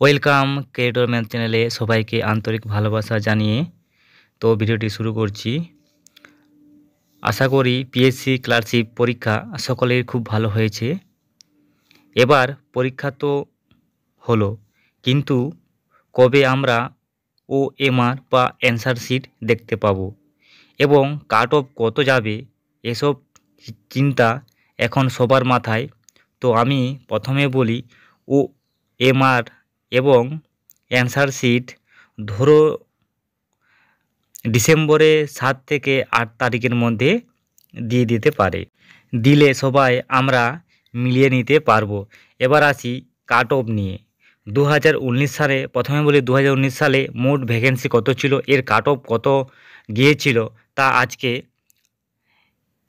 Welcome creator math চ্যানেলে সবাইকে আন্তরিক ভালোবাসা জানিয়ে তো ভিডিওটি শুরু করছি। আশা করি পিএসসি ক্লার্কশিপ পরীক্ষা সকলের খুব ভালো হয়েছে। এবার পরীক্ষা তো হলো, কিন্তু কবে আমরা ওএমআর বা অ্যান্সার শিট দেখতে পাবো এবং কাট অফ কত যাবে এসব চিন্তা এখন সবার মাথায়। তো আমি প্রথমে বলি ওএমআর এবং অ্যান্সার শিট ধরো ডিসেম্বরে 7 থেকে 8 তারিখের মধ্যে দিয়ে দিতে পারে, দিলে সবাই আমরা মিলিয়ে নিতে পারবো। এবার আসি কাট অফ নিয়ে। 2019 সালে, প্রথমে বলি 2019 সালে মোট ভ্যাকেন্সি কত ছিল, এর কাট অফ কত গিয়েছিল তা আজকে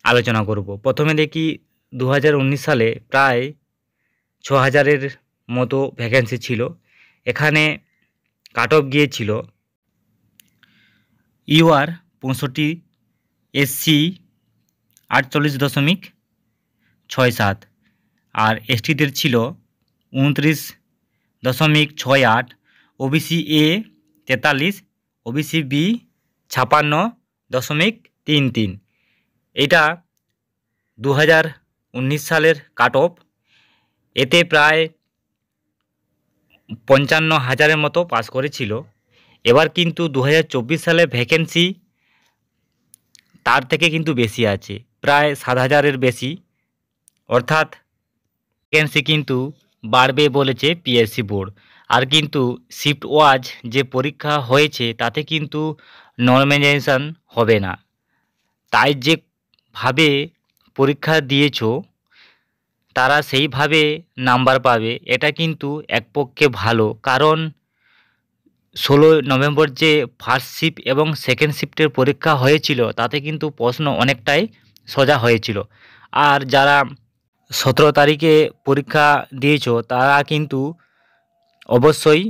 আলোচনা করব। প্রথমে দেখি 2019 সালে প্রায় 6000-এর মতো ভ্যাকেন্সি ছিল। এখানে কাট অফ গিয়েছিল ইউআর 65, এসসি 48.67 আর এসটিদের ছিল 29.68, ওবিসি এ 43, ওবিসি বি 56.33। এটা 2019 সালের কাট অফ। এতে প্রায় 55,000-এর মতো পাস করেছিল। এবার কিন্তু 2024 সালে ভ্যাকেন্সি তার থেকে কিন্তু বেশি আছে, প্রায় 7,000-এর বেশি, অর্থাৎ ভ্যাকেন্সি কিন্তু বাড়বে বলেছে পিএসসি বোর্ড। আর কিন্তু শিফট ওয়াইজ যে পরীক্ষা হয়েছে তাতে কিন্তু নর্মালাইজেশন হবে না। তাই যেভাবে পরীক্ষা দিয়েছো তারা সেইভাবে নাম্বার পাবে, এটা কিন্তু এক পক্ষে ভালো। কারণ 16 নভেম্বর যে ফার্স্ট শিফট এবং সেকেন্ড শিফটের পরীক্ষা হয়েছিল তাতে কিন্তু প্রশ্ন অনেকটাই সোজা হয়েছিল। আর যারা 17 তারিখে পরীক্ষা দিয়েছো তারা কিন্তু অবশ্যই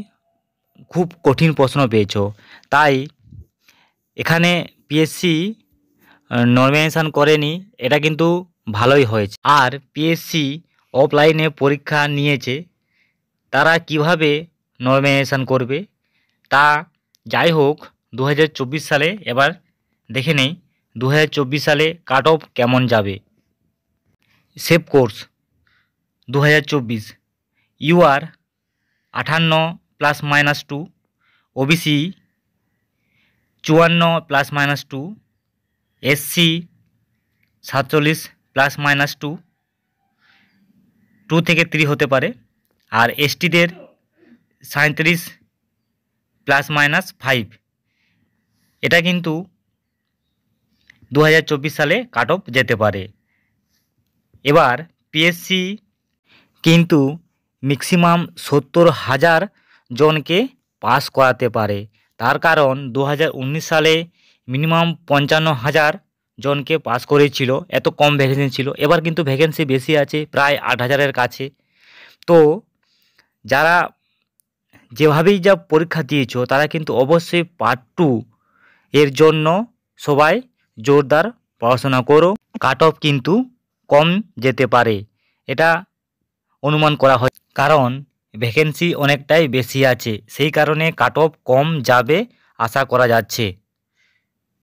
খুব কঠিন প্রশ্ন পেয়েছো। তাই এখানে পিএসসি নর্মালাইজেশন করেনি, এটা কিন্তু ভালোই হয়েছে। আর পিএসসি অফলাইনে পরীক্ষা নিয়েছে, তারা কিভাবে নর্মালাইজেশন করবে তা যাই হোক 2024 সালে এবার দেখে নেই 2024 সালে কাট অফ কেমন যাবে। Safe course 2024 UR 58 ± 2, OBC 54 ± 2, SC 47 ± 2, 2 থেকে 3 হতে পারে, আর এসটিদের 37 ± 5। এটা কিন্তু 2024 সালে কাট অফ যেতে পারে। এবার পিএসসি কিন্তু ম্যাক্সিমাম 70,000 জনকে পাস করাতে পারে। তার কারণ 2019 সালে মিনিমাম 55,000 জনকে পাস করেছিল, এত কম ভ্যাকেন্সি ছিল। এবার কিন্তু ভ্যাকেন্সি বেশি আছে, প্রায় 8,000-এর কাছে। তো যারা যেভাবেই যা পরীক্ষা দিয়েছো তারা কিন্তু অবশ্যই পার্ট 2 এর জন্য সবাই জোরদার পড়াশোনা করো। কাট অফ কিন্তু কম যেতে পারে, এটা অনুমান করা হয়, কারণ ভ্যাকেন্সি অনেকটাই বেশি আছে, সেই কারণে কাট অফ কম যাবে আশা করা যাচ্ছে।